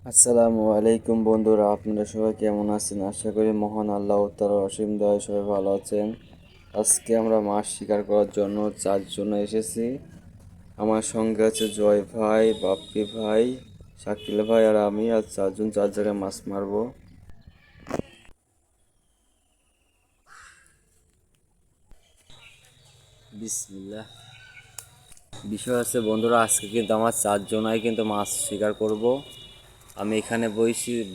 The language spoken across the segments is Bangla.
আসসালামু আলাইকুম বন্ধুরা, আপনারা সবাই কেমন আছেন? আশা করি মহান আল্লাহ তাআলার অসীম দয়ায় সবাই ভালো আছেন। আজকে আমরা মাছ শিকার করার জন্য 4 জন এসেছি। আমার সঙ্গে আছে জয় ভাই, বাপ্পি ভাই, শাকিল ভাই আর আমি। আর 4 জন 4 জায়গায় মাছ মারবো। বিসমিল্লাহ। বিষয় আছে বন্ধুরা, আজকে কিন্তু আমার 4 জনাই কিন্তু মাছ শিকার করব। আমি এখানে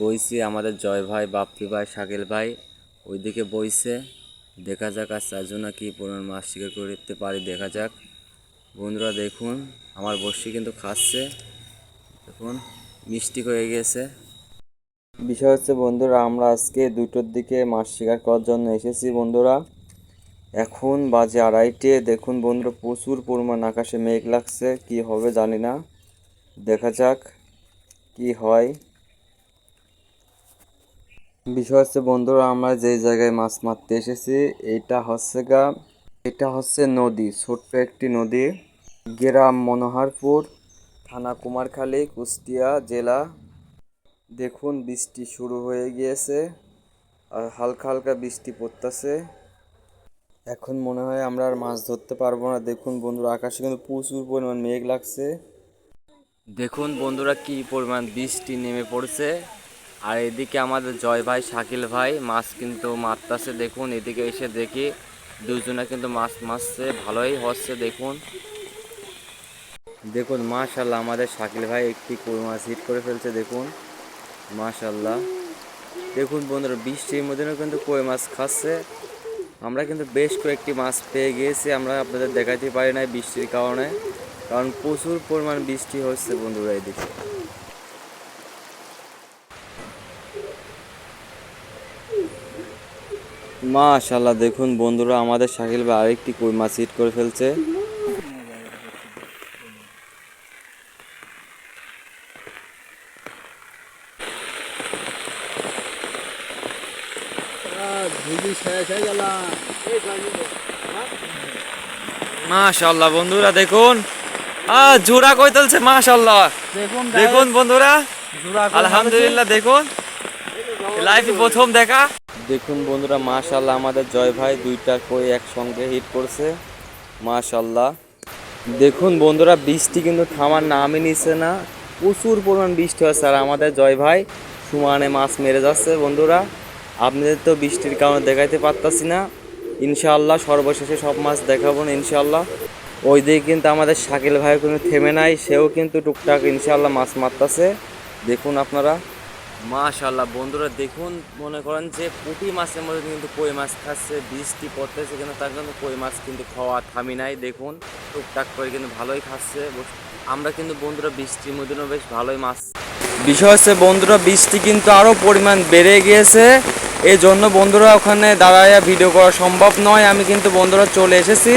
বইছি আমাদের জয় ভাই, বাপ্পি ভাই, শাকিল ভাই ওইদিকে বইছে। দেখা যাক আর 4 জনা কি পরিমাণ মাছ শিকার করতে পারি, দেখা যাক। বন্ধুরা দেখুন, আমার বড়শি কিন্তু খাচ্ছে, দেখুন মিষ্টি হয়ে গেছে। বিষয় হচ্ছে বন্ধুরা, আমরা আজকে 2টোর দিকে মাছ শিকার করার জন্য এসেছি বন্ধুরা। এখন বাজে 2:30। দেখুন বন্ধুরা, প্রচুর পরিমাণ আকাশে মেঘ লাগছে, কি হবে জানি না, দেখা যাক কি হয়। বিষয় হচ্ছে বন্ধুরা, আমরা যে জায়গায় মাছ মারতে এসেছি এটা হচ্ছে নদী, ছোট্ট একটি নদী। গ্রাম মনোহরপুর, থানা কুমারখালী, কুষ্টিয়া জেলা। দেখুন বৃষ্টি শুরু হয়ে গিয়েছে আর হালকা হালকা বৃষ্টি পড়তেছে। এখন মনে হয় আমরা আর মাছ ধরতে পারবো না। দেখুন বন্ধুরা, আকাশে কিন্তু প্রচুর পরিমাণ মেঘ লাগছে। দেখুন বন্ধুরা, কি পরিমাণ বৃষ্টি নেমে পড়ছে। আর এদিকে আমাদের জয় ভাই, শাকিল ভাই মাছ কিন্তু মারতেছে। দেখুন এদিকে এসে দেখি 2 জনে কিন্তু মাছ মারছে, ভালোই হচ্ছে। দেখুন দেখুন মাশাল্লাহ, আমাদের শাকিল ভাই একটি কই মাছ হিট করে ফেলছে। দেখুন মাশাল্লাহ। দেখুন বন্ধুরা, বৃষ্টির মধ্যেও কিন্তু কই মাছ খাচ্ছে। আমরা কিন্তু বেশ কয়েকটি মাছ পেয়ে গিয়েছি, আমরা আপনাদের দেখাতে পারি নাই বৃষ্টির কারণে, কারণ প্রচুর পরিমাণ বৃষ্টি হচ্ছে বন্ধুরা এদিকে। মাশাল্লাহ, দেখুন বন্ধুরা, আমাদের শাকিল ভাই আরেকটি কই মাছ হিট করে ফেলছে। মাশাল্লাহ বন্ধুরা, দেখুন জোড়া কই তুলছে। মাশাল্লাহ, দেখুন বন্ধুরা, আলহামদুলিল্লাহ। দেখুন লাইফে প্রথম দেখা। দেখুন বন্ধুরা, মাশাল্লাহ, আমাদের জয় ভাই 2টা কই একসঙ্গে হিট করছে। মাশাল্লাহ। দেখুন বন্ধুরা, বৃষ্টি কিন্তু থামার নামই নিচ্ছে না, প্রচুর পরিমাণ বৃষ্টি হচ্ছে আর আমাদের জয় ভাই সমানে মাছ মেরে যাচ্ছে। বন্ধুরা আপনাদের তো বৃষ্টির কারণে দেখাইতে পারতাছি না, ইনশাআল্লাহ সর্বশেষে সব মাছ দেখাবো না ইনশাআল্লাহ। ওই দিকে কিন্তু আমাদের শাকিল ভাই কোনো থেমে নাই, সেও কিন্তু টুকটাক ইনশাআল্লাহ মাছ মারতাছে। দেখুন আপনারা, মাশাআল্লাহ বন্ধুরা, দেখুন মনে করেন যে পুঁটি মাছের মধ্যে কিন্তু কই মাছ খাচ্ছে। বৃষ্টি পড়তেছে কিন্তু তার জন্য কই মাছ কিন্তু খাওয়া থামি নাই। দেখুন টুকটাক করে কিন্তু ভালোই খাচ্ছে। আমরা কিন্তু বন্ধুরা বৃষ্টির মধ্যেও বেশ ভালোই মাছ। বিষয় হচ্ছে বন্ধুরা, বৃষ্টি কিন্তু আরও পরিমাণ বেড়ে গিয়েছে, এই জন্য বন্ধুরা ওখানে দাঁড়াইয়া ভিডিও করা সম্ভব নয়। আমি কিন্তু বন্ধুরা চলে এসেছি,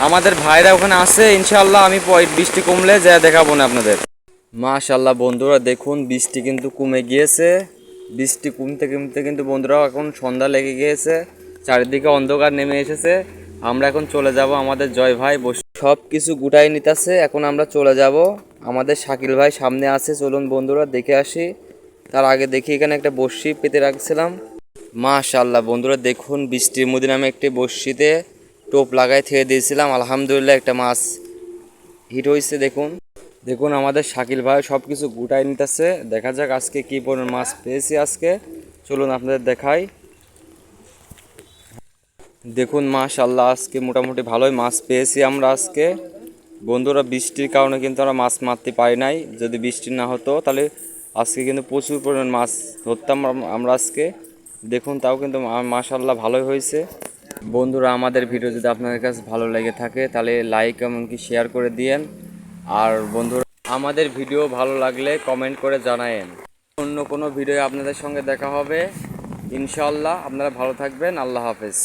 আমাদের ভাইরা ওখানে আছে, ইনশাআল্লাহ আমি বৃষ্টি কমলে যা দেখাবো না আপনাদের। মাশাল্লাহ বন্ধুরা, দেখুন বৃষ্টি কিন্তু কমে গিয়েছে। বৃষ্টি কমতে কমতে কিন্তু বন্ধুরা এখন সন্ধ্যা লেগে গিয়েছে, চারিদিকে অন্ধকার নেমে এসেছে। আমরা এখন চলে যাব, আমাদের জয় ভাই সব কিছু গুটাই নিতেছে। এখন আমরা চলে যাব, আমাদের শাকিল ভাই সামনে আছে। চলুন বন্ধুরা দেখে আসি। তার আগে দেখি এখানে একটা বড়শি পেতে রাখছিলাম। মাশাল্লাহ বন্ধুরা, দেখুন বৃষ্টির মধ্যে আমি একটি বড়শিতে টোপ লাগাই থেকে দিয়েছিলাম, আলহামদুলিল্লাহ একটা মাছ হিট হয়েছে। দেখুন দেখুন আমাদের শাকিল ভাই সব কিছু গুটাই নিতেছে। দেখা যাক আজকে কী পরিমাণ মাছ পেয়েছি আজকে। চলুন আপনাদের দেখাই। দেখুন মাশাল্লাহ, আজকে মোটামুটি ভালোই মাছ পেয়েছি আমরা আজকে। বন্ধুরা বৃষ্টির কারণে কিন্তু আমরা মাছ মারতে পারি নাই, যদি বৃষ্টি না হতো তাহলে আজকে কিন্তু প্রচুর পরিমাণ মাছ ধরতাম আমরা আজকে। দেখুন তাও কিন্তু মাশাল্লাহ ভালোই হয়েছে। বন্ধুরা আমাদের ভিডিও যদি আপনাদের কাছে ভালো লেগে থাকে তাহলে লাইক এমনকি শেয়ার করে দিয়েন। আর বন্ধুরা আমাদের ভিডিও ভালো লাগলে কমেন্ট করে জানায়েন। অন্য কোনো ভিডিও আপনাদের সঙ্গে দেখা হবে ইনশাআল্লাহ। আপনারা ভালো থাকবেন, আল্লাহ হাফেজ।